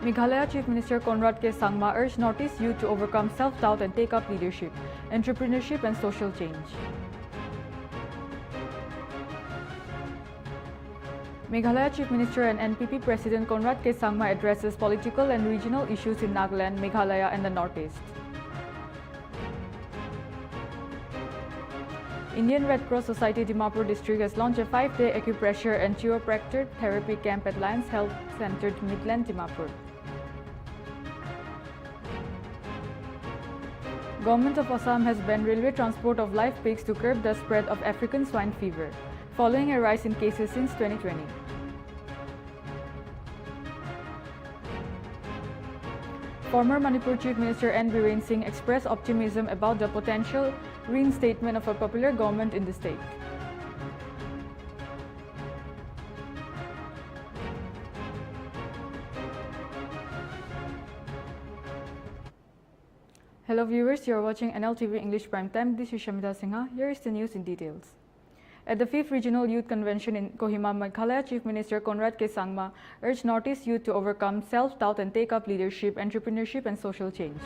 Meghalaya Chief Minister Conrad K. Sangma urged Northeast youth to overcome self-doubt and take up leadership, entrepreneurship and social change. Meghalaya Chief Minister and NPP President Conrad K. Sangma addresses political and regional issues in Nagaland, Meghalaya and the Northeast. Indian Red Cross Society Dimapur District has launched a 5-day acupressure and chiropractor therapy camp at Lions Health Centre, Midland, Dimapur. Government of Assam has banned railway transport of live pigs to curb the spread of African swine fever, following a rise in cases since 2020. Former Manipur Chief Minister N. Biren Singh expressed optimism about the potential reinstatement of a popular government in the state. Hello viewers, you are watching Nltv English Prime Time. This is Shamita Singha. Here is the news in details. At the 5th Regional Youth Convention in Kohima, Meghalaya Chief Minister Conrad K. Sangma urged Northeast youth to overcome self-doubt and take up leadership, entrepreneurship and social change.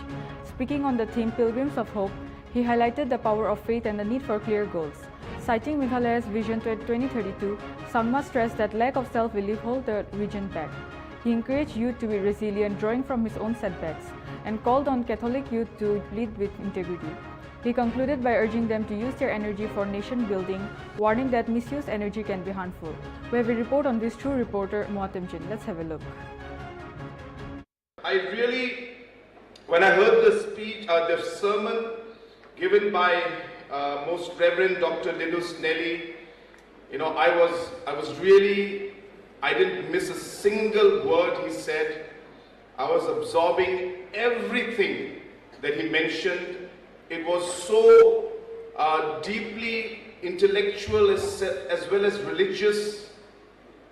Speaking on the theme Pilgrims of Hope, he highlighted the power of faith and the need for clear goals. Citing Meghalaya's vision to 2032, Sangma stressed that lack of self-belief holds the region back. He encouraged youth to be resilient, drawing from his own setbacks, and called on Catholic youth to lead with integrity. He concluded by urging them to use their energy for nation building, warning that misused energy can be harmful. We have a report on this through reporter Muatem Jin. Let's have a look. When I heard the speech, the sermon given by Most Reverend Dr. Linus Nelly, I didn't miss a single word he said. I was absorbing everything that he mentioned. It was so deeply intellectual as well as religious.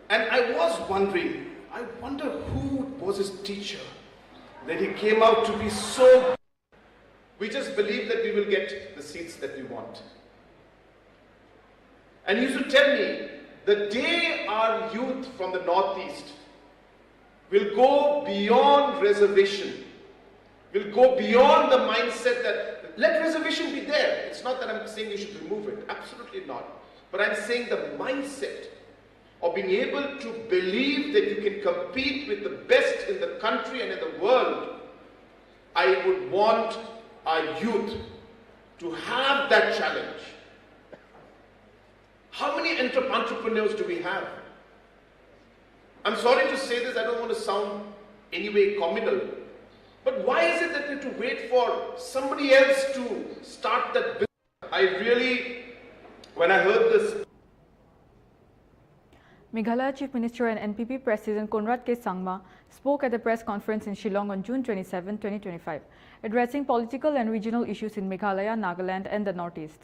And I was wondering, I wonder who was his teacher that he came out to be so. We just believe that we will get the seats that we want. And he used to tell me, the day our youth from the Northeast will go beyond reservation, will go beyond the mindset that let reservation be there. It's not that I'm saying you should remove it, absolutely not. But I'm saying the mindset of being able to believe that you can compete with the best in the country and in the world. I would want our youth to have that challenge. How many entrepreneurs do we have? I'm sorry to say this, I don't want to sound anyway communal. But why is it that we have to wait for somebody else to start that business? When I heard this. Meghalaya Chief Minister and NPP President Conrad K. Sangma spoke at a press conference in Shillong on June 27, 2025, addressing political and regional issues in Meghalaya, Nagaland and the Northeast.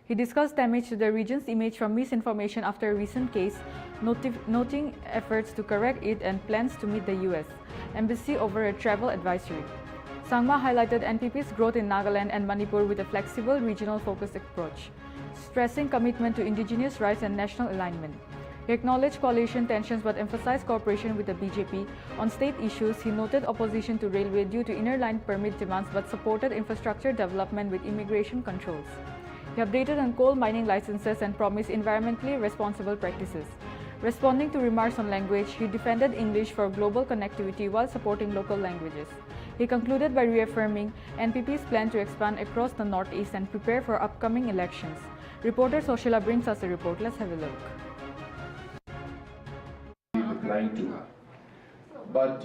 He discussed damage to the region's image from misinformation after a recent case, noting efforts to correct it and plans to meet the US Embassy over a travel advisory. Sangma highlighted NPP's growth in Nagaland and Manipur with a flexible, regional-focused approach, stressing commitment to indigenous rights and national alignment. He acknowledged coalition tensions but emphasized cooperation with the BJP. On state issues, he noted opposition to railway due to inner line permit demands but supported infrastructure development with immigration controls. He updated on coal mining licenses and promised environmentally responsible practices. Responding to remarks on language, he defended English for global connectivity while supporting local languages. He concluded by reaffirming NPP's plan to expand across the Northeast and prepare for upcoming elections. Reporter Soshila brings us a report. Let's have a look. Replying to. But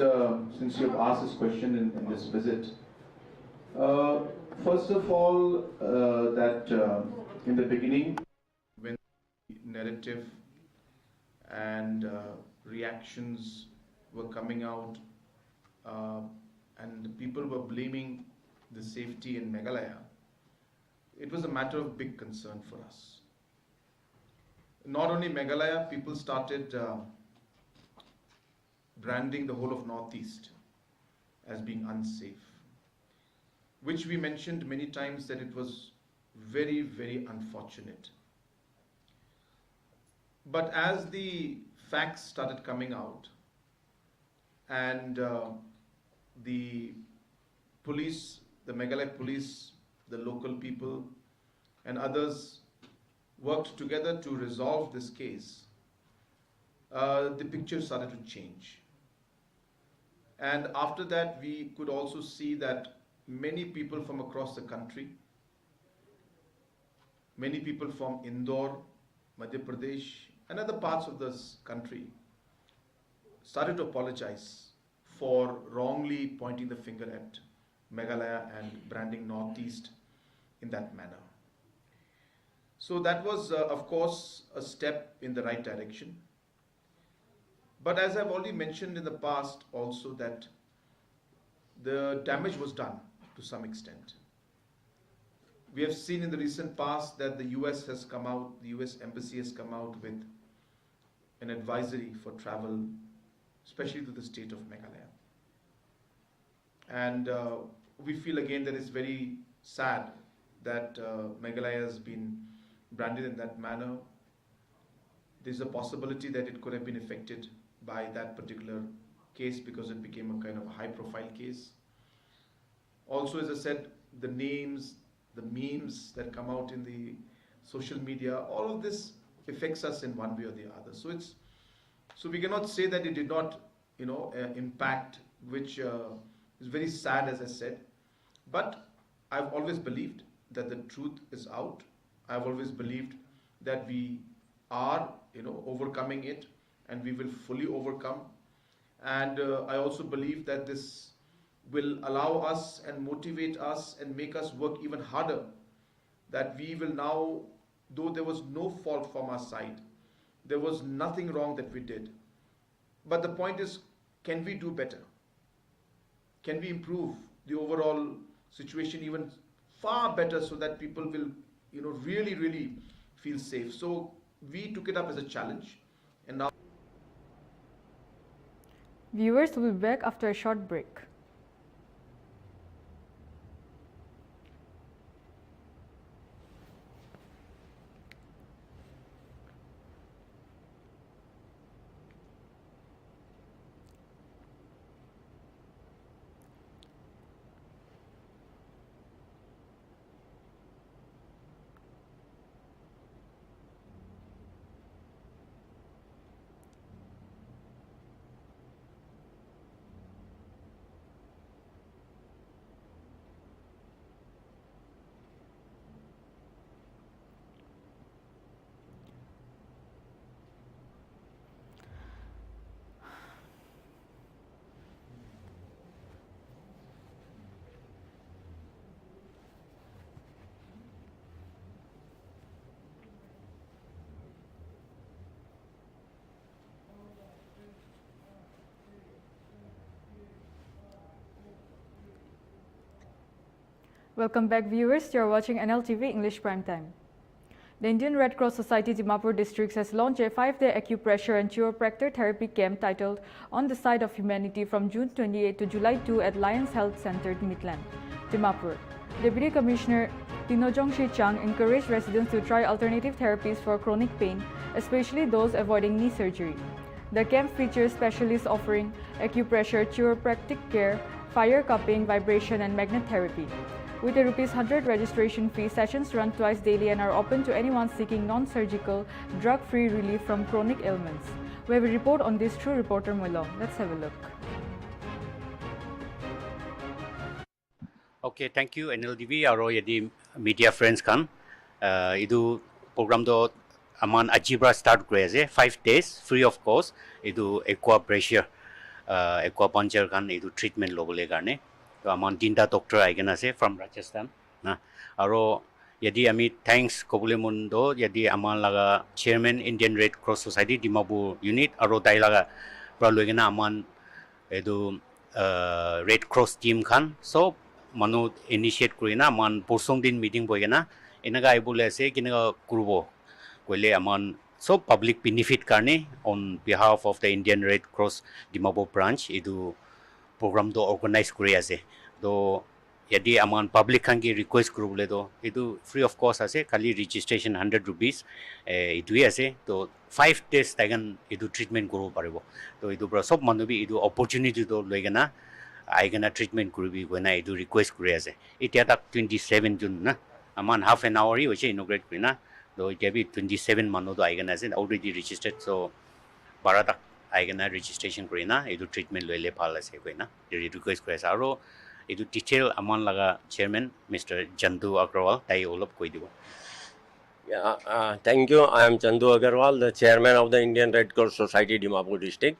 since you have asked this question in this visit, first of all, in the beginning, when the narrative and reactions were coming out and people were blaming the safety in Meghalaya, it was a matter of big concern for us. Not only Meghalaya, people started branding the whole of Northeast as being unsafe, which we mentioned many times that it was very, very unfortunate. But as the facts started coming out and the police, the Meghalaya police, the local people, and others worked together to resolve this case, the picture started to change. And after that, we could also see that many people from across the country, many people from Indore, Madhya Pradesh, and other parts of this country started to apologize for wrongly pointing the finger at Meghalaya and branding Northeast in that manner. So that was, of course, a step in the right direction. But as I've already mentioned in the past also, that the damage was done to some extent. We have seen in the recent past that the US has come out, the US Embassy has come out with an advisory for travel, especially to the state of Meghalaya. And we feel again that it's very sad that Meghalaya has been branded in that manner. There's a possibility that it could have been affected by that particular case because it became a kind of a high-profile case. Also, as I said, the names, the memes that come out in the social media, all of this affects us in one way or the other. So we cannot say that it did not, impact, which is very sad, as I said. But I've always believed that the truth is out. I've always believed that we are, overcoming it, and we will fully overcome. And I also believe that this will allow us and motivate us and make us work even harder. That we will now, though there was no fault from our side, there was nothing wrong that we did. But the point is, can we do better? Can we improve the overall situation even far better so that people will, really, really feel safe? So we took it up as a challenge, and now Viewers will be back after a short break. Welcome back, viewers. You are watching Nltv English Prime Time. The Indian Red Cross Society Dimapur District has launched a 5-day acupressure and chiropractor therapy camp titled On the Side of Humanity from June 28 to July 2 at Lions Health Center, Midland, Dimapur. Deputy Commissioner Tinojong Chang encouraged residents to try alternative therapies for chronic pain, especially those avoiding knee surgery. The camp features specialists offering acupressure, chiropractic care, fire cupping, vibration, and magnet therapy. With a ₹100 registration fee, sessions run twice daily and are open to anyone seeking non-surgical, drug-free relief from chronic ailments. We have a report on this through reporter Moilong. Let's have a look. Okay, thank you Nltv aro yadi media friends kan. Idu program do aman ajibra start kore ase 5 days free of cost. Idu acupressure, acupuncture kan idu treatment lobole karne. So aman dinta doctor aigen ase from Rajasthan. Na aro yadi ami thanks kobule mundo yadi aman laga chairman Indian Red Cross Society Dimapur unit aro dai laga pra loigena aman edu Red Cross team kan so manu initiate kurina aman porsong din meeting boigena enaga aibule ase kinaga kurbo koile aman so public benefit karne on behalf of the Indian Red Cross Dimapur branch edu program do organize kuri ase do yadi aman public kangi request kurule do edu free of cost ase kali registration 100 rupees edu ase to 5 days tagan edu treatment kuru paribo to edu pra sob manu bi edu opportunity do loigena aigana treatment kuribi goina edu request kuri ase itia tak 27 June na aman half an hour hi hoise inaugurate kurina do itia bi 27 manu do aigana ase already registered so bara tak aigana registration kurina edu treatment loile phal ase koina request kuri ase aro edu detail aman laga chairman Mr. Jandu Agrawal tai olop koi dibo. Yeah, thank you. I am Chandu Agarwal, the chairman of the Indian Red Cross Society, Dimapur district.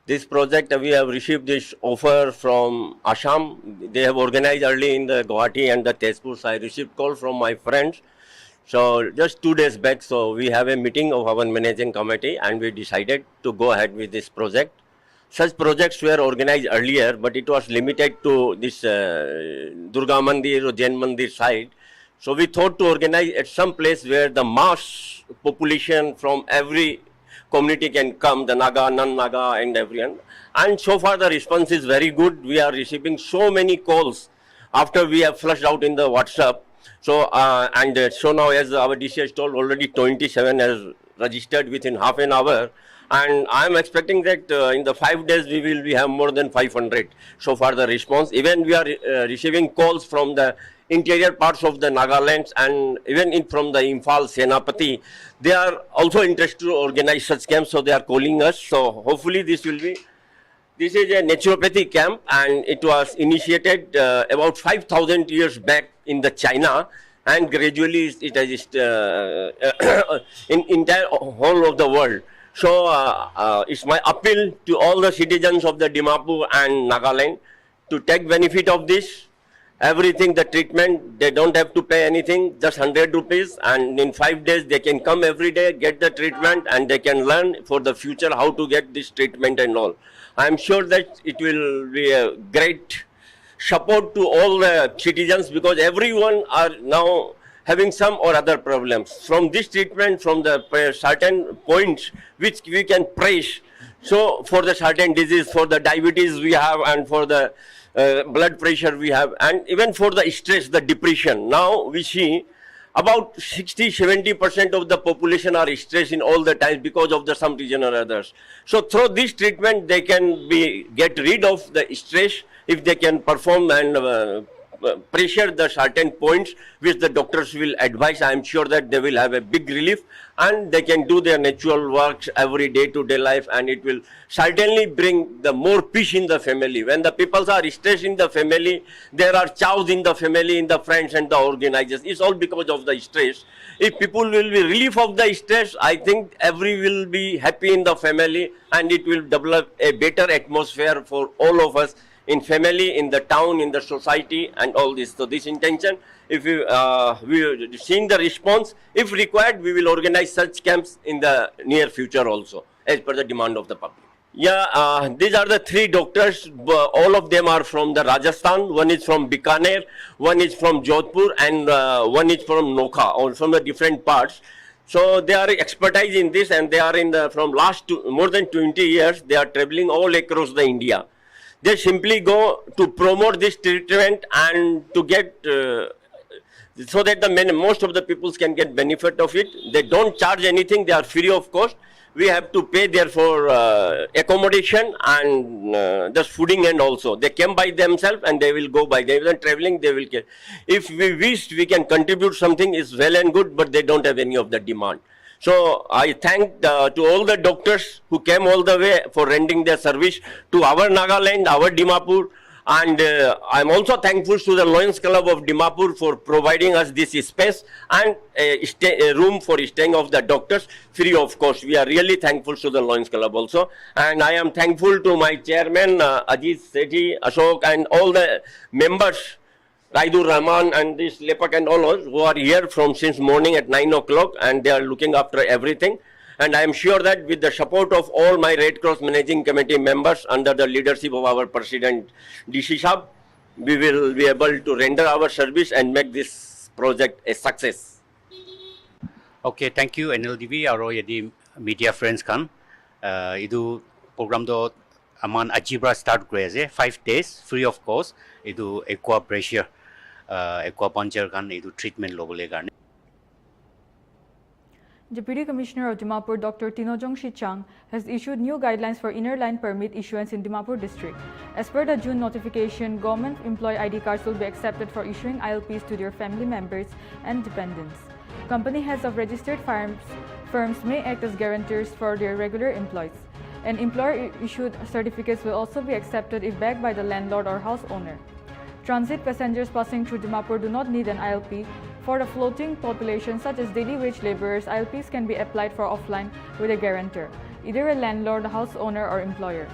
This project, we have received this offer from Assam. They have organized early in the Guwahati and the Tezpur. So I received call from my friends. So just 2 days back, so we have a meeting of our managing committee and we decided to go ahead with this project. Such projects were organized earlier, but it was limited to this Durga Mandir or Jain Mandir side. So we thought to organize at some place where the mass population from every community can come, the Naga, non-Naga and everyone. And so far the response is very good. We are receiving so many calls after we have flushed out in the WhatsApp. So, so now as our DC has told, already 27 has registered within half an hour. And I am expecting that in the 5 days we have more than 500 so far the response. Even we are receiving calls from the interior parts of the Nagaland and even from the Imphal Senapati. They are also interested to organize such camps, so they are calling us. So hopefully this is a naturopathy camp and it was initiated about 5,000 years back in the China, and gradually it has in entire whole of the world. So it's my appeal to all the citizens of the Dimapur and Nagaland to take benefit of this. Everything, the treatment, they don't have to pay anything, just 100 rupees, and in 5 days they can come every day, get the treatment, and they can learn for the future how to get this treatment and all. I am sure that it will be a great support to all the citizens, because everyone are now having some or other problems. From this treatment, from the certain points which we can praise, so for the certain disease, for the diabetes we have, and for the blood pressure we have, and even for the stress, the depression. Now we see about 60-70% of the population are stressed in all the times because of the some reason or others. So through this treatment they can get rid of the stress if they can perform and pressure the certain points which the doctors will advise. I am sure that they will have a big relief and they can do their natural works every day-to-day life, and it will certainly bring the more peace in the family. When the people are stressed in the family, there are chows in the family, in the friends and the organizers. It's all because of the stress. If people will be relief of the stress, I think every will be happy in the family, and it will develop a better atmosphere for all of us in family, in the town, in the society, and all this. So this intention, if we seeing the response, if required, we will organize such camps in the near future also, as per the demand of the public. Yeah, these are the 3 doctors. All of them are from the Rajasthan. One is from Bikaner, one is from Jodhpur, and one is from Nokha, or from the different parts. So they are expertise in this, and they are in the from last more than 20 years. They are traveling all across the India. They simply go to promote this treatment and to get so that the most of the people can get benefit of it. They don't charge anything. They are free of cost. We have to pay there for accommodation and just fooding, and also they came by themselves and they will go by. They are traveling. They will get. If we wish, we can contribute something. Is well and good, but they don't have any of the demand. So I thank to all the doctors who came all the way for rendering their service to our Nagaland, our Dimapur, and I am also thankful to the Lions Club of Dimapur for providing us this space and a room for staying of the doctors free of cost. We are really thankful to the Lions Club also, and I am thankful to my chairman Ajit Sethi, Ashok, and all the members, Raidur Rahman and this Lepak and all those who are here from since morning at 9 o'clock, and they are looking after everything. And I am sure that with the support of all my Red Cross Managing Committee members under the leadership of our President DC Saab, we will be able to render our service and make this project a success. Okay, thank you Nltv aro yadi media friends kan. Idu program do aman ajibra start kore ase 5 days free of cost. Idu aqua pressure aquapuncture kan idu treatment lobole karne. Deputy Commissioner of Dimapur Dr. Tinojong Shichang has issued new guidelines for inner line permit issuance in Dimapur district. As per the June notification, government employee ID cards will be accepted for issuing ILPs to their family members and dependents. Company heads of registered firms may act as guarantors for their regular employees. And employer-issued certificates will also be accepted if backed by the landlord or house owner. Transit passengers passing through Dimapur do not need an ILP. For the floating population such as daily wage laborers, ILPs can be applied for offline with a guarantor, either a landlord, house owner or employer.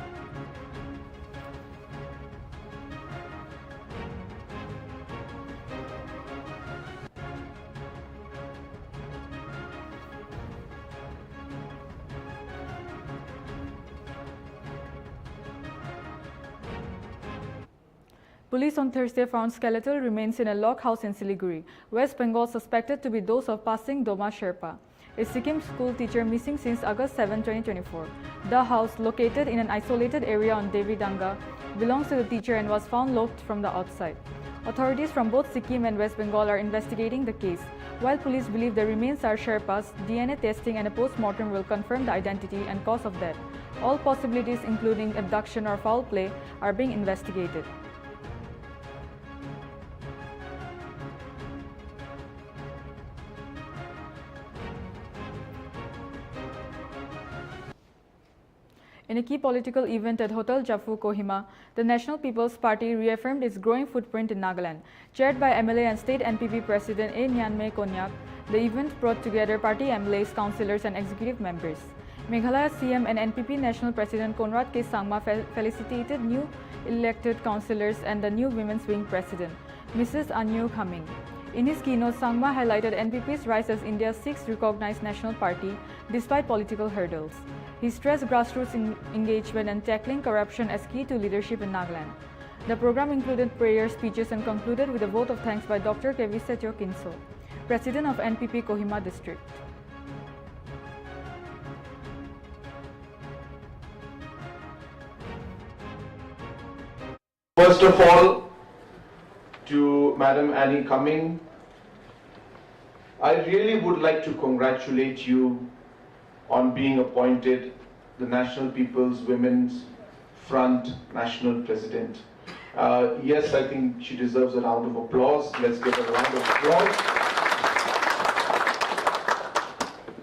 Police on Thursday found skeletal remains in a log house in Siliguri, West Bengal, suspected to be those of passing Doma Sherpa, a Sikkim school teacher missing since August 7, 2024. The house, located in an isolated area on Devidanga, belongs to the teacher and was found locked from the outside. Authorities from both Sikkim and West Bengal are investigating the case. While police believe the remains are Sherpas, DNA testing and a post-mortem will confirm the identity and cause of death. All possibilities, including abduction or foul play, are being investigated. In a key political event at Hotel Jafu, Kohima, the National People's Party reaffirmed its growing footprint in Nagaland. Chaired by MLA and State NPP President A. Nyanme Konyak, the event brought together party MLAs, councillors and executive members. Meghalaya CM and NPP National President Conrad K. Sangma felicitated new elected councillors and the new Women's Wing President, Mrs. Anyu Khaming. In his keynote, Sangma highlighted NPP's rise as India's sixth recognized national party despite political hurdles. He stressed grassroots engagement and tackling corruption as key to leadership in Nagaland. The program included prayer, speeches and concluded with a vote of thanks by Dr. Kevisetyo Kinso, President of NPP Kohima District. First of all, to Madam Annie Cumming, I really would like to congratulate you on being appointed the National People's Women's Front National President. Yes, I think she deserves a round of applause. Let's give her a round of applause.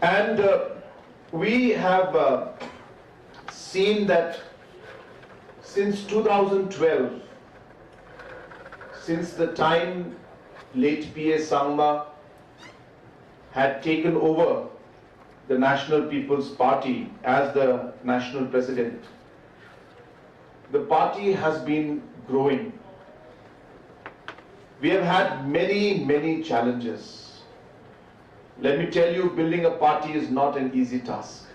And we have seen that since 2012, since the time late P.A. Sangma had taken over the National People's Party as the national president, the party has been growing. We have had many challenges. Let me tell you, building a party is not an easy task.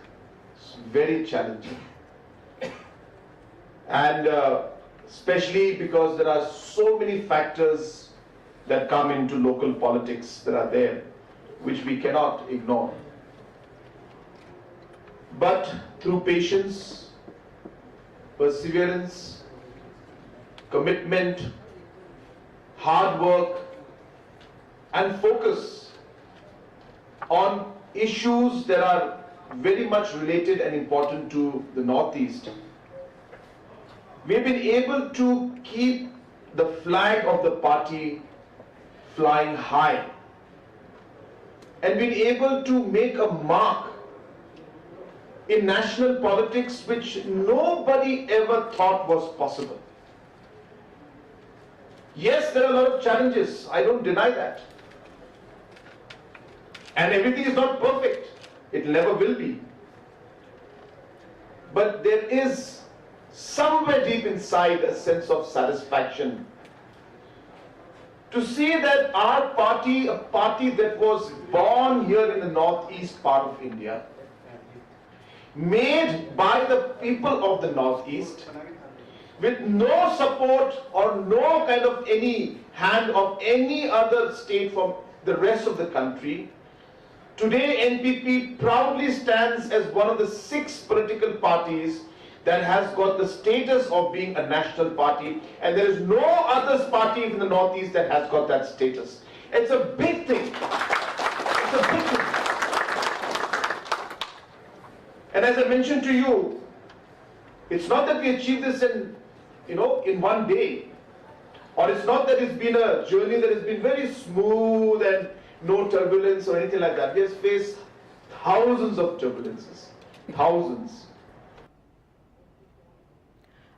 It's very challenging. And especially because there are so many factors that come into local politics that are there, which we cannot ignore. But through patience, perseverance, commitment, hard work, and focus on issues that are very much related and important to the Northeast, we've been able to keep the flag of the party flying high and been able to make a mark in national politics which nobody ever thought was possible. Yes, there are a lot of challenges, I don't deny that. And everything is not perfect, it never will be. But there is somewhere deep inside a sense of satisfaction to see that our party, a party that was born here in the northeast part of India, made by the people of the northeast, with no support or no kind of any hand of any other state from the rest of the country, today NPP proudly stands as one of the 6 political parties that has got the status of being a national party, and there is no other party in the northeast that has got that status. It's a big thing. It's a big thing. And as I mentioned to you, it's not that we achieved this in one day. Or it's not that it's been a journey that has been very smooth and no turbulence or anything like that. We have faced thousands of turbulences. Thousands.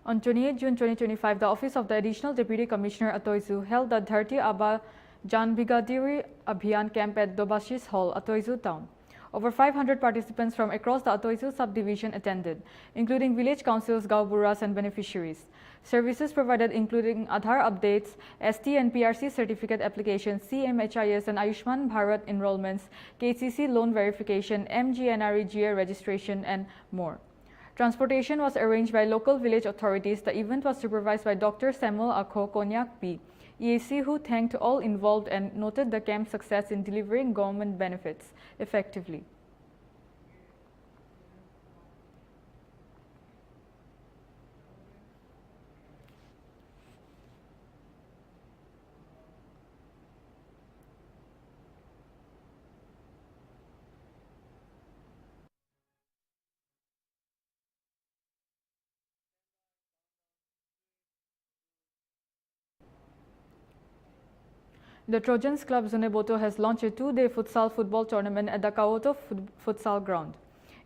On 28 June 2025, the Office of the Additional Deputy Commissioner Atoizu held the Dharti Aba Jan Bigadiri Abhiyan camp at Dobashis Hall, Atoizu town. Over 500 participants from across the Atoizu subdivision attended, including village councils, Gauburas and beneficiaries. Services provided including Aadhaar updates, ST and PRC certificate applications, CMHIS and Ayushman Bharat enrollments, KCC loan verification, MGNREGA registration and more. Transportation was arranged by local village authorities. The event was supervised by Dr. Samuel Akho Konyak P, EAC, who thanked all involved and noted the camp's success in delivering government benefits effectively. The Trojans Club Zuneboto has launched a two-day futsal football tournament at the Kawoto Futsal Ground,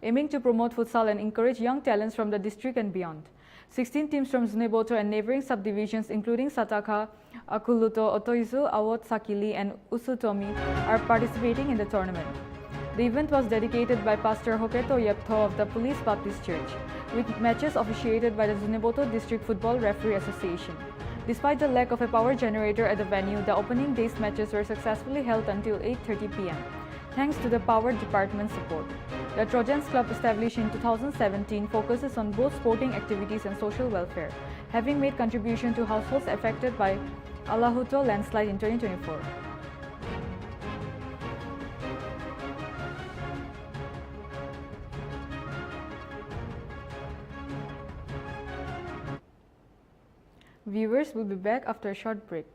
aiming to promote futsal and encourage young talents from the district and beyond. 16 teams from Zuneboto and neighboring subdivisions including Sataka, Akuluto, Otoizu, Awot Sakili and Usutomi are participating in the tournament. The event was dedicated by Pastor Hoketo Yepto of the Police Baptist Church, with matches officiated by the Zuneboto District Football Referee Association. Despite the lack of a power generator at the venue, the opening day's matches were successfully held until 8:30 p.m. thanks to the Power Department's support. The Trojans Club, established in 2017, focuses on both sporting activities and social welfare, having made contribution to households affected by Alahuto landslide in 2024. Viewers will be back after a short break.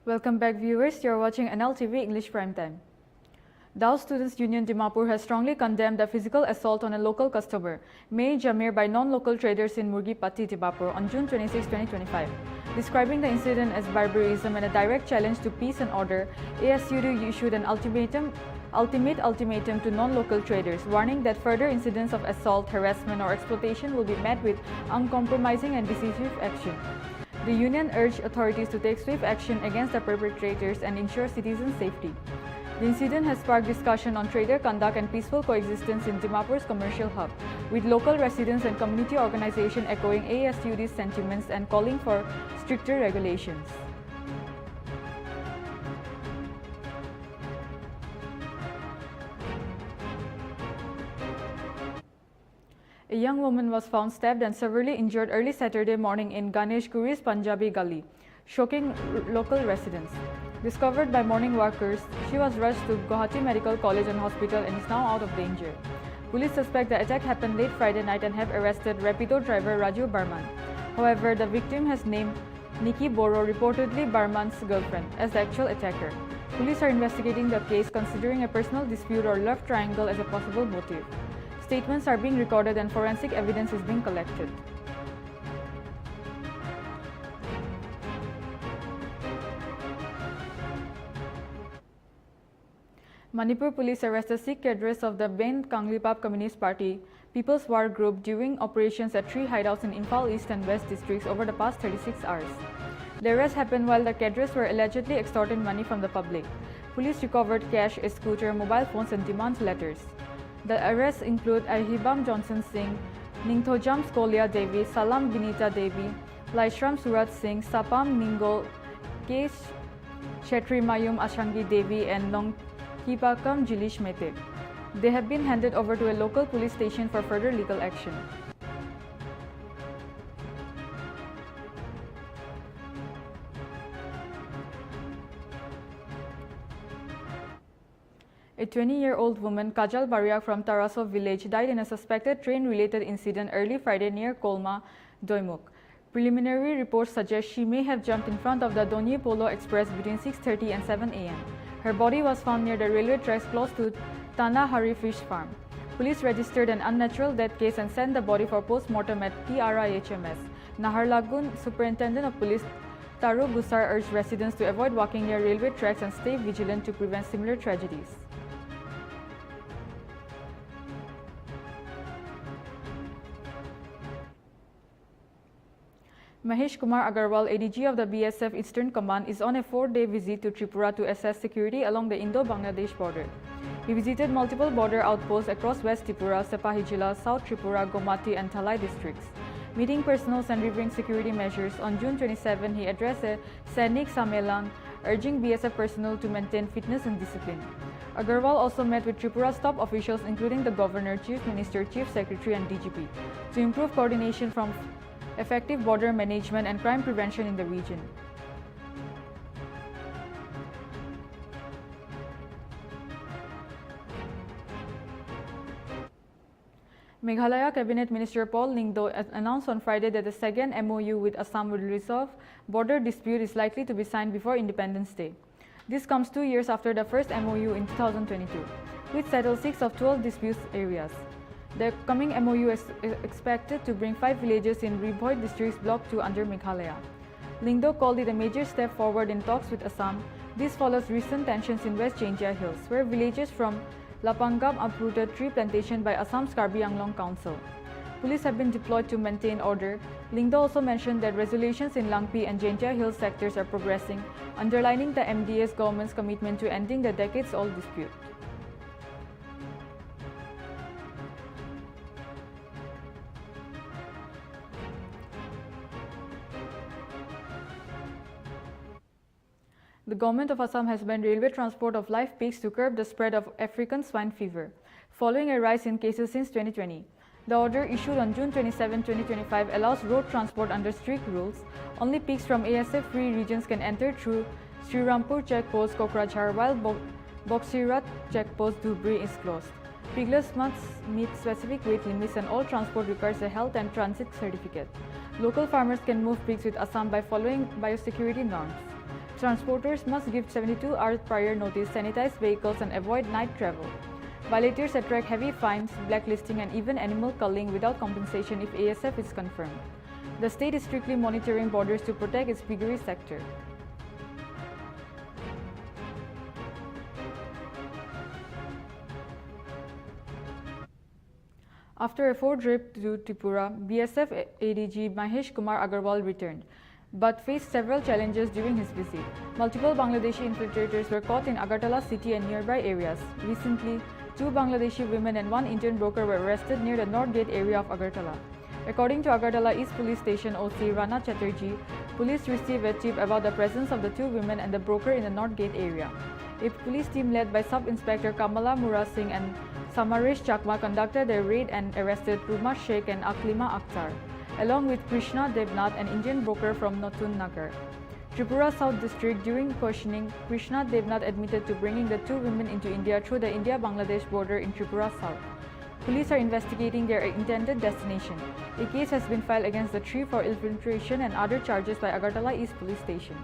Welcome back, viewers. You are watching Nltv English Primetime. Dow Students Union Dimapur has strongly condemned the physical assault on a local customer, May Jamir, by non-local traders in Murgipati, Dimapur on June 26, 2025. Describing the incident as barbarism and a direct challenge to peace and order, ASUD issued an ultimate ultimatum to non-local traders, warning that further incidents of assault, harassment or exploitation will be met with uncompromising and decisive action. The union urged authorities to take swift action against the perpetrators and ensure citizen safety. The incident has sparked discussion on trader conduct and peaceful coexistence in Dimapur's commercial hub, with local residents and community organizations echoing ASUD's sentiments and calling for stricter regulations. A young woman was found stabbed and severely injured early Saturday morning in Ganesh Guri's Punjabi Gully, shocking local residents. Discovered by morning workers, she was rushed to Guwahati Medical College and Hospital and is now out of danger. Police suspect the attack happened late Friday night and have arrested Rapido driver Raju Barman. However, the victim has named Nikki Boro, reportedly Barman's girlfriend, as the actual attacker. Police are investigating the case, considering a personal dispute or love triangle as a possible motive. Statements are being recorded and forensic evidence is being collected. Manipur police arrested Sikh cadres of the Ben Kanglipap Communist Party People's War Group during operations at 3 hideouts in Imphal East and West districts over the past 36 hours. The arrest happened while the cadres were allegedly extorting money from the public. Police recovered cash, a scooter, mobile phones and demand letters. The arrests include Ahibam Johnson Singh, Ningthojam Skolia Devi, Salam Binita Devi, Laishram Surat Singh, Sapam Ningol, K. Shetrimayum Ashangi Devi and Longkipakam Jilish Mete. They have been handed over to a local police station for further legal action. A 20-year-old woman, Kajal Bariak from Taraso village, died in a suspected train-related incident early Friday near Kolma, Doimuk. Preliminary reports suggest she may have jumped in front of the Donyi Polo Express between 6:30 and 7 a.m. Her body was found near the railway tracks close to Tanahari Fish Farm. Police registered an unnatural death case and sent the body for post-mortem at TRIHMS. Naharlagun Superintendent of Police Taru Busar urged residents to avoid walking near railway tracks and stay vigilant to prevent similar tragedies. Mahesh Kumar Agarwal, ADG of the BSF Eastern Command, is on a 4-day visit to Tripura to assess security along the Indo-Bangladesh border. He visited multiple border outposts across West Tripura, Sepahijila, South Tripura, Gomati and Thalai districts. Meeting personals and reviewing security measures, on June 27, he addressed a Sainik Sammelan, urging BSF personnel to maintain fitness and discipline. Agarwal also met with Tripura's top officials including the Governor, Chief Minister, Chief Secretary and DGP to improve coordination from effective border management and crime prevention in the region. Meghalaya Cabinet Minister Paul Lingdo announced on Friday that the second MOU with Assam will resolve border dispute is likely to be signed before Independence Day. This comes 2 years after the first MOU in 2022, which settled 6 of 12 dispute areas. The coming MOU is expected to bring 5 villages in Ribhoi district's Block 2 under Meghalaya. Lingdo called it a major step forward in talks with Assam. This follows recent tensions in West Jaintia Hills, where villagers from Lapangam uprooted tree plantation by Assam's Karbi Anglong Council. Police have been deployed to maintain order. Lingdo also mentioned that resolutions in Langpi and Jaintia Hills sectors are progressing, underlining the MDA's government's commitment to ending the decades-old dispute. The government of Assam has banned railway transport of live pigs to curb the spread of African swine fever, following a rise in cases since 2020. The order issued on June 27, 2025 allows road transport under strict rules. Only pigs from ASF-free regions can enter through Srirampur checkpost Kokrajhar, while Boksirat checkpost Dhubri is closed. Piglets must meet specific weight limits and all transport requires a health and transit certificate. Local farmers can move pigs with Assam by following biosecurity norms. Transporters must give 72 hours prior notice, sanitize vehicles and avoid night travel. Violators attract heavy fines, blacklisting and even animal culling without compensation if ASF is confirmed. The state is strictly monitoring borders to protect its piggery sector. After a 4-day trip to Tripura, BSF ADG Mahesh Kumar Agarwal returned, but faced several challenges during his visit. Multiple Bangladeshi infiltrators were caught in Agartala city and nearby areas. Recently, 2 Bangladeshi women and 1 Indian broker were arrested near the North Gate area of Agartala. According to Agartala East Police Station OC Rana Chatterjee, police received a tip about the presence of the 2 women and the broker in the North Gate area. A police team led by Sub-Inspector Kamala Mura Singh and Samaresh Chakma conducted a raid and arrested Ruma Sheikh and Aklima Akhtar, along with Krishna Devnath, an Indian broker from Notun Nagar. Tripura South District. During questioning, Krishna Devnath admitted to bringing the 2 women into India through the India-Bangladesh border in Tripura South. Police are investigating their intended destination. A case has been filed against the 3 for infiltration and other charges by Agartala East Police Station.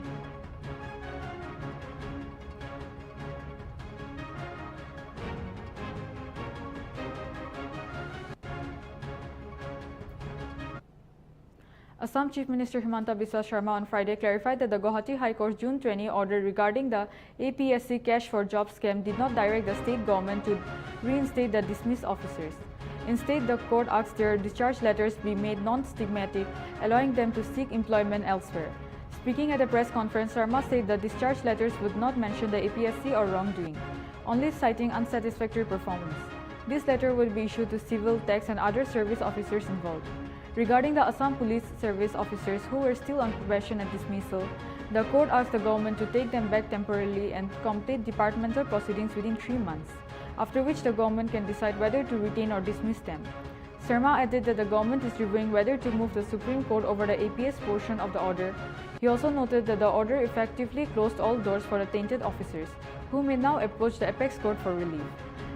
Assam Chief Minister Himanta Biswa Sharma on Friday clarified that the Guwahati High Court's June 20 order regarding the APSC Cash for Jobs scam did not direct the state government to reinstate the dismissed officers. Instead, the court asked their discharge letters be made non-stigmatic, allowing them to seek employment elsewhere. Speaking at a press conference, Sharma said the discharge letters would not mention the APSC or wrongdoing, only citing unsatisfactory performance. This letter will be issued to civil, tax and other service officers involved. Regarding the Assam Police Service officers who were still on probation and dismissal, the court asked the government to take them back temporarily and complete departmental proceedings within 3 months, after which the government can decide whether to retain or dismiss them. Sharma added that the government is reviewing whether to move the Supreme Court over the APS portion of the order. He also noted that the order effectively closed all doors for the tainted officers, who may now approach the Apex Court for relief.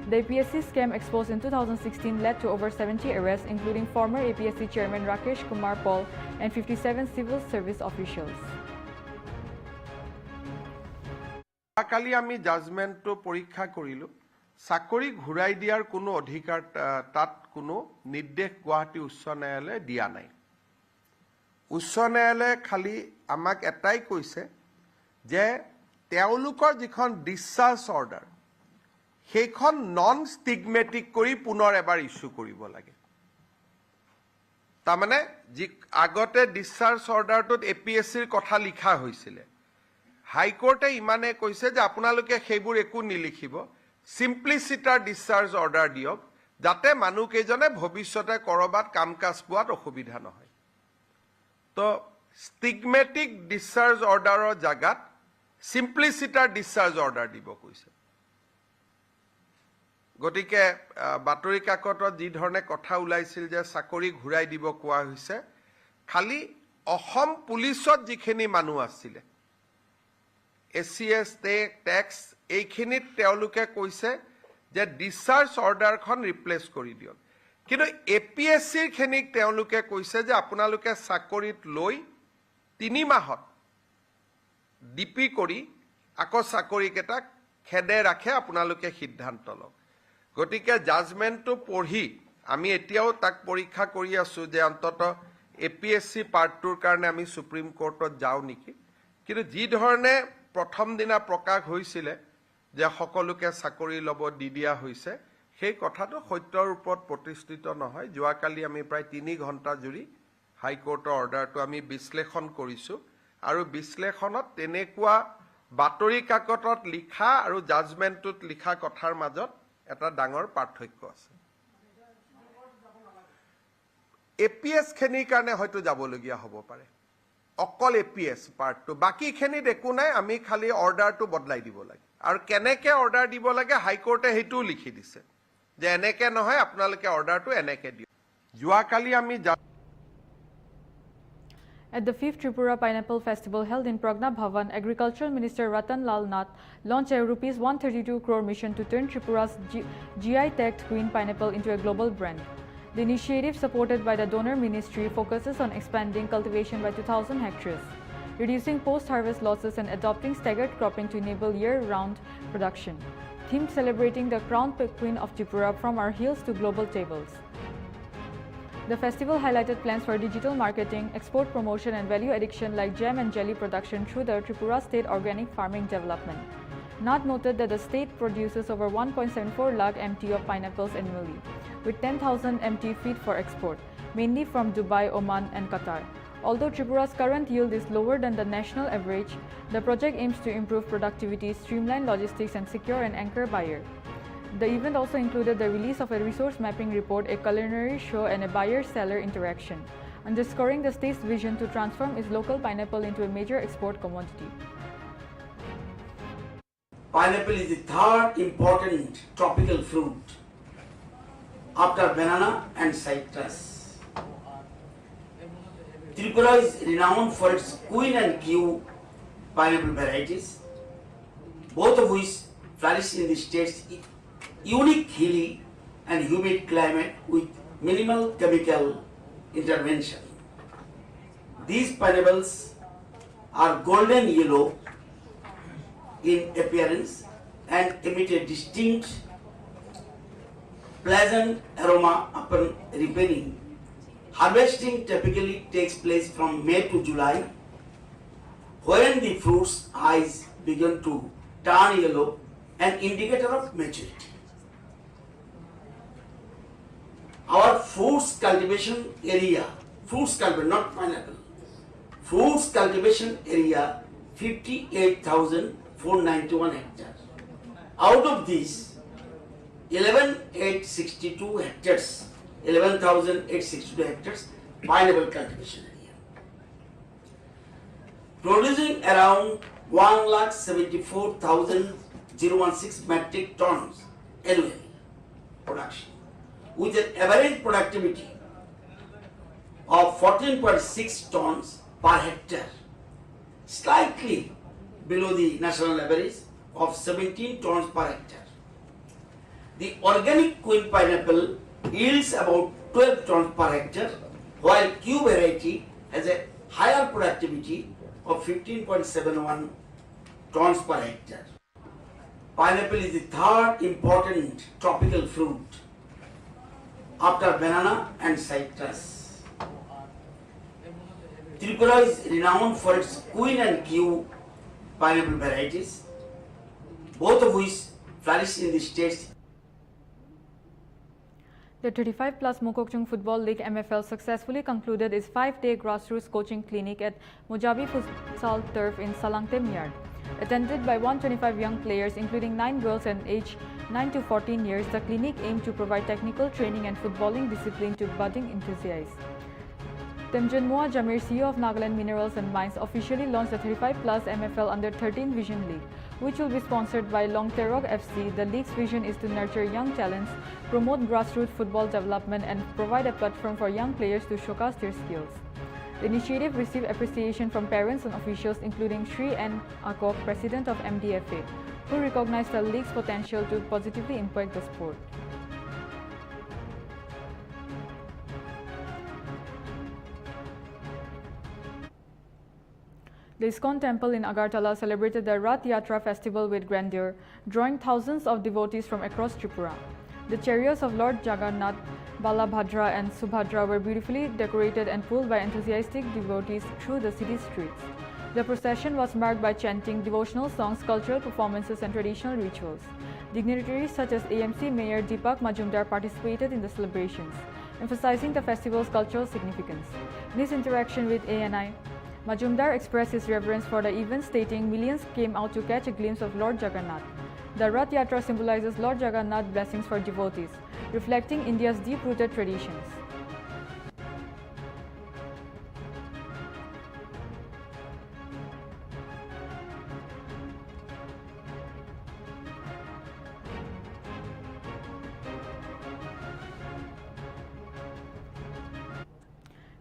The APSC scam exposed in 2016 led to over 70 arrests, including former APSC Chairman Rakesh Kumar Paul and 57 civil service officials. কালি আমি জাজমেন্টটো পৰীক্ষা কৰিলো চাকৰি ঘূৰাই দিয়াৰ কোনো অধিকাৰ তাত কোনো নিৰ্দেশ গুৱাহাটী উচ্চ ন্যায়ালয়ে দিয়া নাই উচ্চ ন্যায়ালয়ে খালি আমাক এটাই কৈছে যে তেওঁলোকৰ যিখন ডিসচাৰ্জ অৰ্ডাৰ সেইখন নন ষ্টিগমেটিক কৰি পুনৰ এবাৰ ইস্যু কৰিব লাগে তাৰমানে যি আগতে ডিসচাৰ্জ অৰ্ডাৰটোত এপিএসসিৰ কথা লিখা হৈছিল হাইকোৰ্টে ইমানে কৈছে যে আপোনালোকে সেইবোৰ একো নিলিখিব সিম্পলিসিটাৰ ডিসচাৰ্জ অৰ্ডাৰ দিয়ক যাতে মানুহ কেজনে ভৱিষ্যতে কৰবাত কামকাজ পোৱাত অসুবিধা নহয় তো ষ্টিগমেটিক ডিসচাৰ্জ অৰ্ডাৰৰ জাগাত সিম্পলিসিটাৰ ডিসচাৰ্জ অৰ্ডাৰ দিব কৈছে গতিকে বাতৰি কাকতত যি ধৰণে কথা ওলাইছিল যে চাকৰি ঘূৰাই দিব কোৱা হৈছে খালি অসম পুলিচত যিখিনি মানুহ আছিল এসিএস ট্যাক্স এইখিনিত তেওঁলোকে কৈছে যে ডিসচাৰ্জ অৰ্ডাৰখন ৰিপ্লেস কৰি দিয়ক কিন্তু এপিএসসিৰ খিনিক তেওঁলোকে কৈছে যে আপোনালোকে চাকৰিত লৈ 3 মাহত ডিপি কৰি আকৌ চাকৰিকেইটা খেদে ৰাখে আপোনালোকে সিদ্ধান্ত লওক গতিকে জাজমেন্টটো পঢ়ি আমি এতিয়াও তাক পৰীক্ষা কৰি আছো যে অন্তত এপিএসসি পাৰ্টটোৰ কাৰণে আমি সুপ্ৰিম কোৰ্টত যাও নেকি কিন্তু যি ধৰণে প্ৰথম দিনা প্ৰকাশ হৈছিল যে সকলোকে চাকৰি লব দি দিয়া হৈছে সেই কথাটো সত্যৰ ওপৰত প্ৰতিষ্ঠিত নহয় যোৱাকালি আমি প্ৰায় 3 ঘণ্টা জুৰি হাইকোৰ্টৰ অৰ্ডাৰটো আমি বিশ্লেষণ কৰিছো আৰু বিশ্লেষণত তেনেকুৱা বাতৰি কাকতত লিখা আৰু জাজমেন্টত লিখা কথাৰ মাজত এটা ডাঙৰ পাৰ্থক্য আছে এপিএস খিনিৰ কাৰণে হয়তো যাবলগীয়া হ'ব পাৰে অকল এপিএস পাৰ্টটো বাকি খিনিত একো নাই আমি খালি অৰ্ডাৰটো বদলাই দিব লাগে আৰু কেনেকে অৰ্ডাৰ দিব লাগে হাইকোৰ্টে হেতু লিখি দিছে যে এনেকে নহয় আপোনালোকে অৰ্ডাৰটো এনেকে দিও যোৱাকালি আমি At the 5th Tripura Pineapple Festival held in Pragna Bhavan, Agricultural Minister Ratan Lal Nath launched a Rs 132 crore mission to turn Tripura's GI-tagged green pineapple into a global brand. The initiative, supported by the donor ministry, focuses on expanding cultivation by 2,000 hectares, reducing post-harvest losses and adopting staggered cropping to enable year-round production, themed celebrating the crown queen of Tripura from our hills to global tables. The festival highlighted plans for digital marketing, export promotion and value addition like jam and jelly production through the Tripura State Organic Farming Development. Nath noted that the state produces over 1.74 lakh MT of pineapples annually, with 10,000 MT feed for export, mainly from Dubai, Oman and Qatar. Although Tripura's current yield is lower than the national average, the project aims to improve productivity, streamline logistics and secure an anchor buyer. The event also included the release of a resource mapping report, a culinary show and a buyer-seller interaction, underscoring the state's vision to transform its local pineapple into a major export commodity. Pineapple is the third important tropical fruit after banana and citrus. Tripura is renowned for its Queen and Q pineapple varieties, both of which flourish in the state's unique hilly and humid climate with minimal chemical intervention. These pineapples are golden yellow in appearance and emit a distinct pleasant aroma upon ripening. Harvesting typically takes place from May to July, when the fruit's eyes begin to turn yellow, an indicator of maturity. Our fruits cultivation area, fruits cultivation, not pineapple, Fruits cultivation area 58,491 hectares. Out of these, 11,862 hectares, 11,862 hectares pineapple cultivation area, producing around 1,74,016 metric tons annually production, with an average productivity of 14.6 tons per hectare, slightly below the national average of 17 tons per hectare. The organic queen pineapple yields about 12 tons per hectare, while Q variety has a higher productivity of 15.71 tons per hectare. Pineapple is the third important tropical fruit after banana and citrus. Tripura is renowned for its Queen and Q pineapple varieties, both of which flourish in the states. The 35 plus Mokokchung Football League MFL successfully concluded its 5-day grassroots coaching clinic at Mojabi Futsal Turf in Salangtem Yard. Attended by 125 young players, including 9 girls and aged 9 to 14 years, the clinic aimed to provide technical training and footballing discipline to budding enthusiasts. Temjan Moa Jamir, CEO of Nagaland Minerals and Mines, officially launched the 35 plus MFL Under 13 Vision League, which will be sponsored by Longterog FC. The league's vision is to nurture young talents, promote grassroots football development, and provide a platform for young players to showcase their skills. The initiative received appreciation from parents and officials, including Sri N. Akok, president of MDFA, who recognized the league's potential to positively impact the sport. The ISKCON temple in Agartala celebrated the Rath Yatra festival with grandeur, drawing thousands of devotees from across Tripura. The chariots of Lord Jagannath, Balabhadra and Subhadra were beautifully decorated and pulled by enthusiastic devotees through the city streets. The procession was marked by chanting, devotional songs, cultural performances and traditional rituals. Dignitaries such as AMC Mayor Deepak Majumdar participated in the celebrations, emphasizing the festival's cultural significance. In his interaction with ANI, Majumdar expressed his reverence for the event, stating millions came out to catch a glimpse of Lord Jagannath. The Rath Yatra symbolizes Lord Jagannath's blessings for devotees, reflecting India's deep-rooted traditions.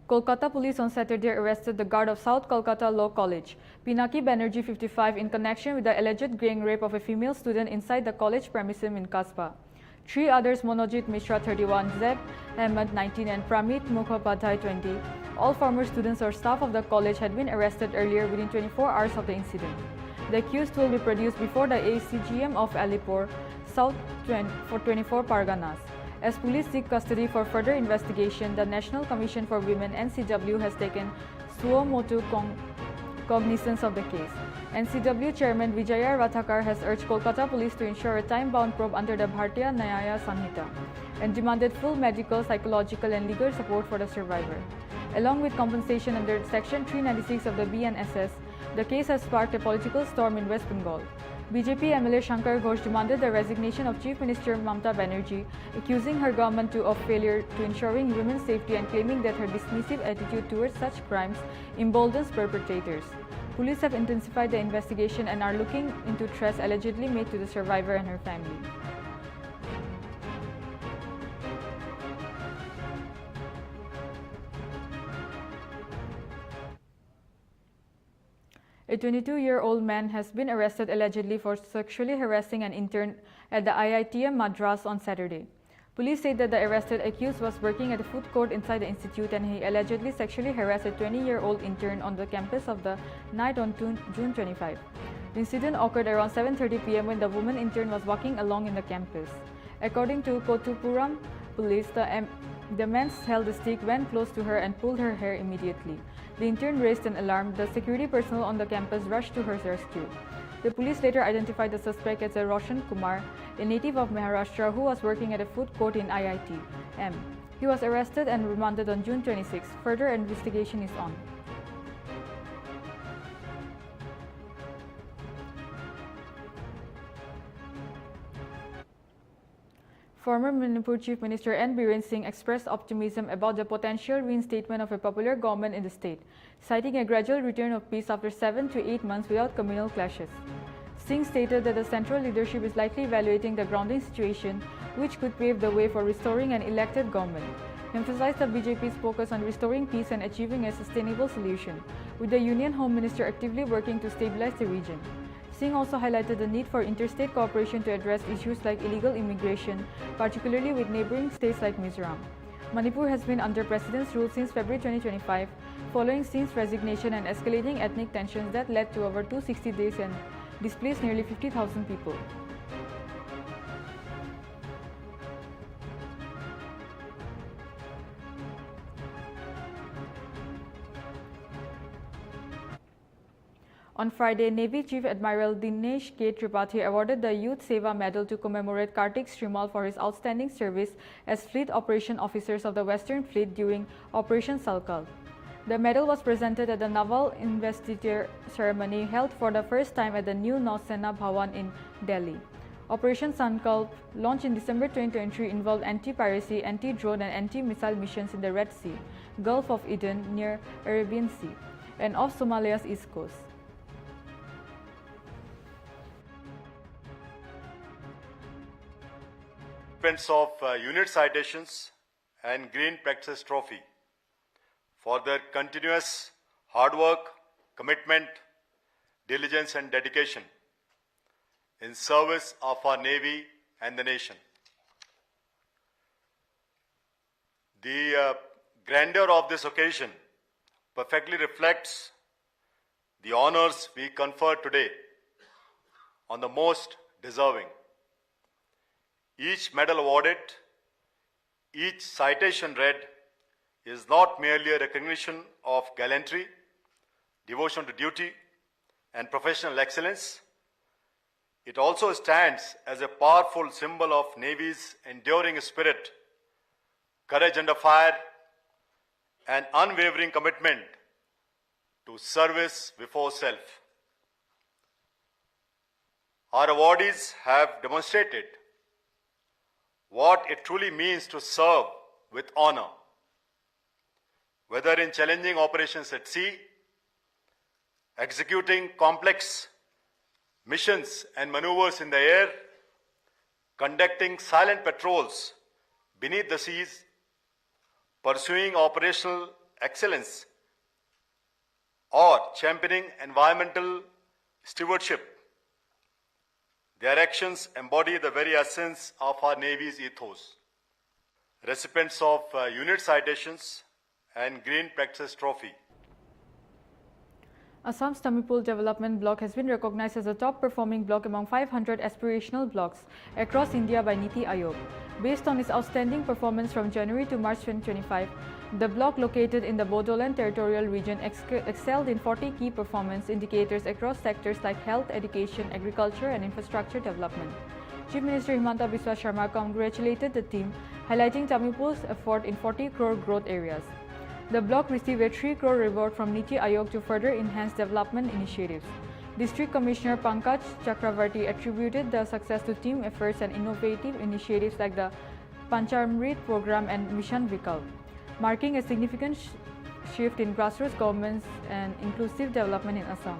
Kolkata police on Saturday arrested the guard of South Kolkata Law College, Pinaki Banerjee 55, in connection with the alleged gang rape of a female student inside the college premises in Kasba. 3 others, Monojit Mishra 31, Zeb Ahmed 19 and Pramit Mukhopadhyay 20, all former students or staff of the college, had been arrested earlier within 24 hours of the incident. The accused will be produced before the ACGM of Alipur South for 24 Parganas. As police seek custody for further investigation, the National Commission for Women (NCW) has taken suo motu cognizance of the case. NCW Chairman Vijaya Rathakar has urged Kolkata Police to ensure a time-bound probe under the Bharatiya Nyaya Sanhita and demanded full medical, psychological and legal support for the survivor. Along with compensation under Section 396 of the BNSS, the case has sparked a political storm in West Bengal. BJP MLA Shankar Ghosh demanded the resignation of Chief Minister Mamata Banerjee, accusing her government of failure to ensuring women's safety and claiming that her dismissive attitude towards such crimes emboldens perpetrators. Police have intensified the investigation and are looking into threats allegedly made to the survivor and her family. A 22-year-old man has been arrested allegedly for sexually harassing an intern at the IITM Madras on Saturday. Police said that the arrested accused was working at a food court inside the institute and he allegedly sexually harassed a 20-year-old intern on the campus of the night on June 25. The incident occurred around 7:30 p.m. when the woman intern was walking along in the campus. According to Kothupuram police, the man held a stick, went close to her and pulled her hair immediately. The intern raised an alarm. The security personnel on the campus rushed to her rescue. The police later identified the suspect as a Roshan Kumar, a native of Maharashtra who was working at a food court in IIT. He was arrested and remanded on June 26. Further investigation is on. Former Manipur Chief Minister N. Biren Singh expressed optimism about the potential reinstatement of a popular government in the state, citing a gradual return of peace after 7 to 8 months without communal clashes. Singh stated that the central leadership is likely evaluating the grounding situation, which could pave the way for restoring an elected government. He emphasized the BJP's focus on restoring peace and achieving a sustainable solution, with the Union Home Minister actively working to stabilize the region. Singh also highlighted the need for interstate cooperation to address issues like illegal immigration, particularly with neighboring states like Mizoram. Manipur has been under President's rule since February 2025, following Singh's resignation and escalating ethnic tensions that led to over 260 days and displaced nearly 50,000 people. On Friday, Navy Chief Admiral Dinesh K. Tripathi awarded the Youth Seva Medal to commemorate Kartik Shrimal for his outstanding service as Fleet Operation Officers of the Western Fleet during Operation Salkal. The medal was presented at the Naval Investiture ceremony held for the first time at the new Nausena Bhawan in Delhi. Operation Sankalp, launched in December 2023, involved anti-piracy, anti-drone and anti-missile missions in the Red Sea, Gulf of Aden near Arabian Sea, and off Somalia's east coast. Of unit citations and Green Praxis Trophy for their continuous hard work, commitment, diligence and dedication in service of our Navy and the nation. The grandeur of this occasion perfectly reflects the honors we confer today on the most deserving. Each medal awarded, each citation read is not merely a recognition of gallantry, devotion to duty, and professional excellence. It also stands as a powerful symbol of Navy's enduring spirit, courage under fire, and unwavering commitment to service before self. Our awardees have demonstrated what it truly means to serve with honor, whether in challenging operations at sea, executing complex missions and maneuvers in the air, conducting silent patrols beneath the seas, pursuing operational excellence, or championing environmental stewardship. Their actions embody the very essence of our Navy's ethos. Recipients of unit citations and Green Praxis Trophy. Assam's Tamipul Development Block has been recognized as a top-performing block among 500 aspirational blocks across India by Niti Aayog. Based on its outstanding performance from January to March 2025, the block located in the Bodoland Territorial Region excelled in 40 key performance indicators across sectors like health, education, agriculture and infrastructure development. Chief Minister Himanta Biswa Sharma congratulated the team, highlighting Tamipul's effort in 40 crore growth areas. The block received a 3 crore reward from Niti Aayog to further enhance development initiatives. District Commissioner Pankaj Chakravarti attributed the success to team efforts and innovative initiatives like the Panchamrit program and Mission Vikalp, marking a significant shift in grassroots governance and inclusive development in Assam.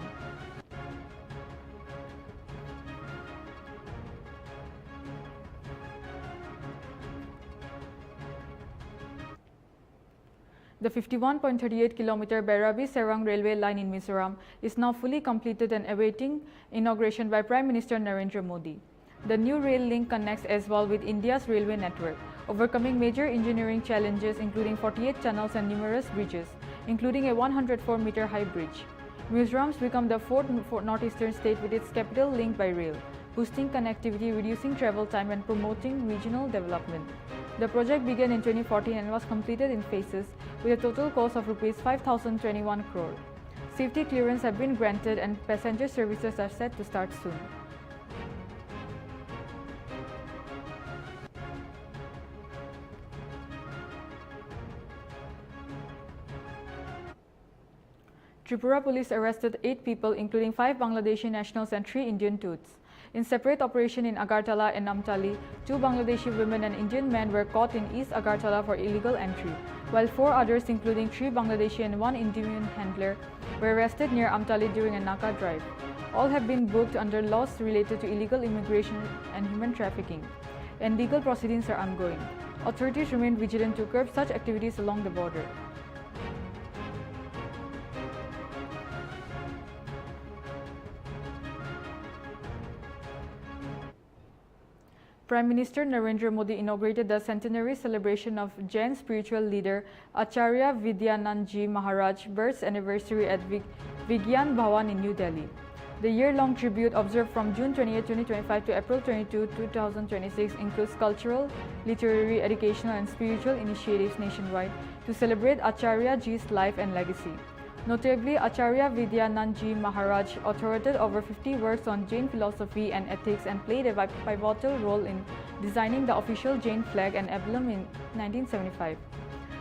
The 51.38-kilometer Bairabi-Serang railway line in Mizoram is now fully completed and awaiting inauguration by Prime Minister Narendra Modi. The new rail link connects Aizawl with India's railway network, overcoming major engineering challenges including 48 tunnels and numerous bridges, including a 104-meter high bridge. Mizoram's become the fourth northeastern state with its capital linked by rail, boosting connectivity, reducing travel time and promoting regional development. The project began in 2014 and was completed in phases with a total cost of Rs 5,021 crore. Safety clearance have been granted and passenger services are set to start soon. Tripura police arrested 8 people including 5 Bangladeshi nationals and 3 Indian youths. In separate operation in Agartala and Namtali, 2 Bangladeshi women and Indian men were caught in East Agartala for illegal entry, while 4 others, including 3 Bangladeshi and 1 Indian handler, were arrested near Amtali during a Naka drive. All have been booked under laws related to illegal immigration and human trafficking, and legal proceedings are ongoing. Authorities remain vigilant to curb such activities along the border. Prime Minister Narendra Modi inaugurated the centenary celebration of Jain spiritual leader Acharya Vidyanandji Maharaj's birth anniversary at Vigyan Bhawan in New Delhi. The year-long tribute observed from June 28, 2025 to April 22, 2026 includes cultural, literary, educational and spiritual initiatives nationwide to celebrate Acharya Ji's life and legacy. Notably, Acharya Vidyanandji Maharaj authored over 50 works on Jain philosophy and ethics and played a pivotal role in designing the official Jain flag and emblem in 1975,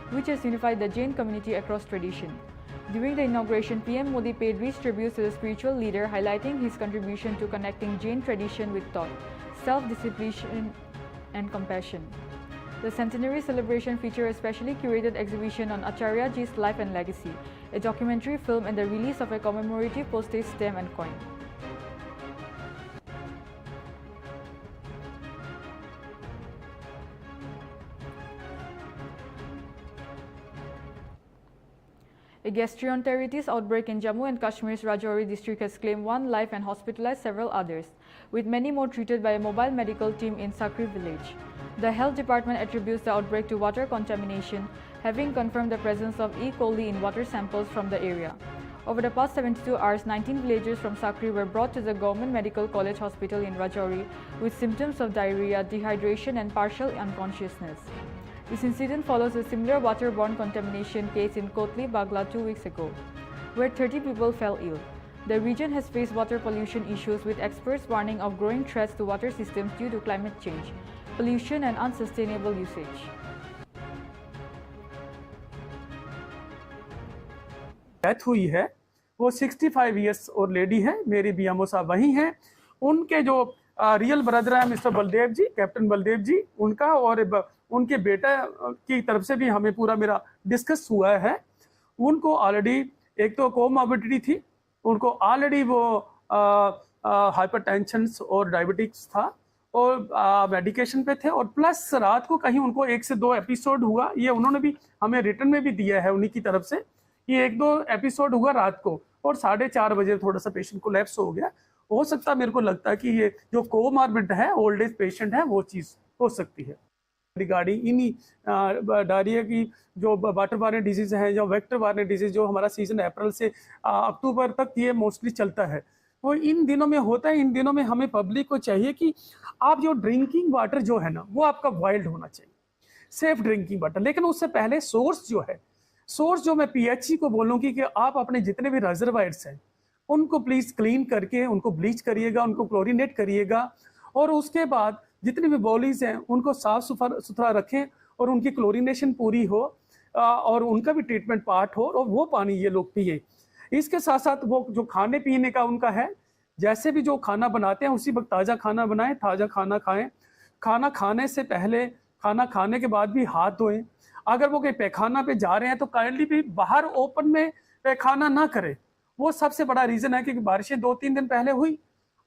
which has unified the Jain community across tradition. During the inauguration, PM Modi paid rich tributes to the spiritual leader, highlighting his contribution to connecting Jain tradition with thought, self-discipline and compassion. The centenary celebration featured a specially curated exhibition on Acharya Ji's life and legacy, a documentary film and the release of a commemorative postage stamp and coin. A gastroenteritis outbreak in Jammu and Kashmir's Rajouri district has claimed 1 life and hospitalized several others, with many more treated by a mobile medical team in Sakri village. The health department attributes the outbreak to water contamination, having confirmed the presence of E. coli in water samples from the area. Over the past 72 hours, 19 villagers from Sakri were brought to the Government Medical College Hospital in Rajouri with symptoms of diarrhea, dehydration and partial unconsciousness. This incident follows a similar waterborne contamination case in Kotli Bagla 2 weeks ago, where 30 people fell ill. The region has faced water pollution issues, with experts warning of growing threats to water systems due to climate change, pollution and unsustainable usage. Death हुई है वो 65 years और lady है, मेरी BMO साहब वही हैं। उनके जो रियल ब्रदर है मिस्टर बलदेव जी, कैप्टन बलदेव जी, उनका और उनके बेटा की तरफ से भी हमें पूरा मेरा डिस्कस हुआ है। उनको ऑलरेडी एक तो कोमॉर्बिडिटी थी, उनको ऑलरेडी वो हाइपरटेंशन और डायबिटिक्स था और मेडिकेशन पे थे, और प्लस रात को कहीं उनको 1 से 2 एपिसोड हुआ। ये उन्होंने भी हमें रिटर्न में भी दिया है उन्हीं की तरफ से, ये 1-2 एपिसोड हुआ रात को और 4:30 बजे थोड़ा सा पेशेंट को लैप्स हो गया। हो सकता है, मेरे को लगता है कि ये जो कोमॉर्बिड है, ओल्ड एज पेशेंट है, वो चीज़ हो सकती है। रिगार्डिंग इन्हीं डायरिया की जो वाटर बॉर्न डिजीज़ है, जो वेक्टर बॉर्न डिजीज़, जो हमारा सीजन अप्रैल से अक्टूबर तक ये मोस्टली चलता है, वो इन दिनों में होता है। इन दिनों में हमें पब्लिक को चाहिए कि आप जो ड्रिंकिंग वाटर जो है ना, वो आपका वाइल्ड होना चाहिए, सेफ ड्रिंकिंग वाटर। लेकिन उससे पहले सोर्स जो है, सोर्स जो मैं पीएचई को बोलूँगी कि आप अपने जितने भी रिजर्वायर्स हैं उनको प्लीज़ क्लीन करके उनको ब्लीच करिएगा, उनको क्लोरीनेट करिएगा, और उसके बाद जितने भी बॉलीज हैं उनको साफ सुथरा रखें और उनकी क्लोरीनेशन पूरी हो और उनका भी ट्रीटमेंट पार्ट हो, और वो पानी ये लोग पिए। इसके साथ साथ वो जो खाने पीने का उनका है, जैसे भी जो खाना बनाते हैं उसी वक्त ताज़ा खाना बनाएं, ताज़ा खाना खाएं। खाना खाने से पहले, खाना खाने के बाद भी हाथ धोएं। अगर वो कहीं पैखाना पे जा रहे हैं तो काइंडली भी बाहर ओपन में पैखाना ना करें। वो सबसे बड़ा रीज़न है क्योंकि बारिशें 2-3 दिन पहले हुई,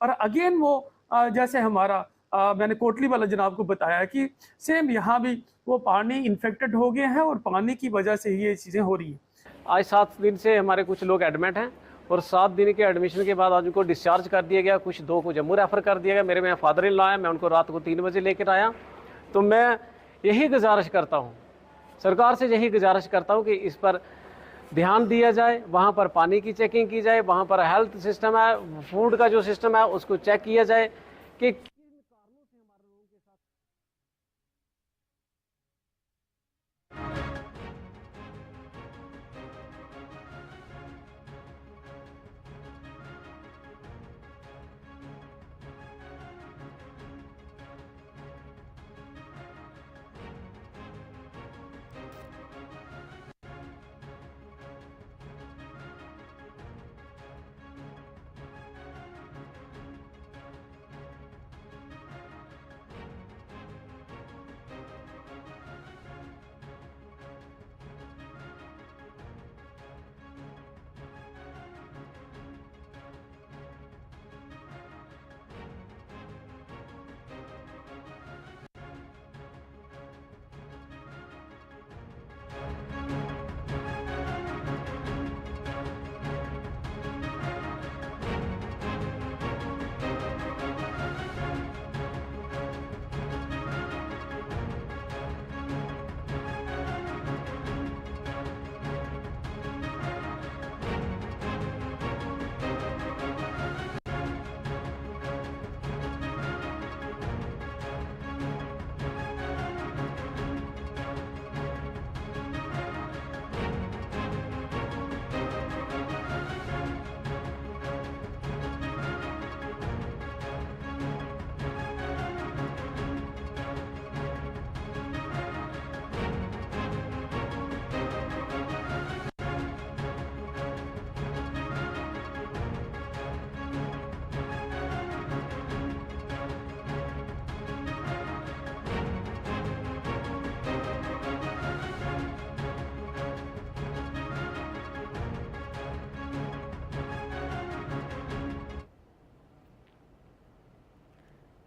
और अगेन वो जैसे हमारा मैंने कोटली वाला जनाब को बताया कि सेम यहाँ भी वो पानी इन्फेक्टेड हो गए हैं और पानी की वजह से ये चीज़ें हो रही हैं। आज 7 दिन से हमारे कुछ लोग एडमिट हैं और 7 दिन के एडमिशन के बाद आज उनको डिस्चार्ज कर दिया गया। कुछ 2 को जम्मू रेफ़र कर दिया गया। मेरे में फादर इन लॉ है, मैं उनको रात को 3 बजे लेकर आया। तो मैं यही गुजारिश करता हूँ, सरकार से यही गुजारिश करता हूँ कि इस पर ध्यान दिया जाए, वहाँ पर पानी की चेकिंग की जाए, वहाँ पर हेल्थ सिस्टम है, फूड का जो सिस्टम है उसको चेक किया जाए कि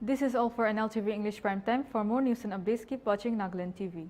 This is all for Nltv English Prime Time. For more news and updates, keep watching Nagaland TV.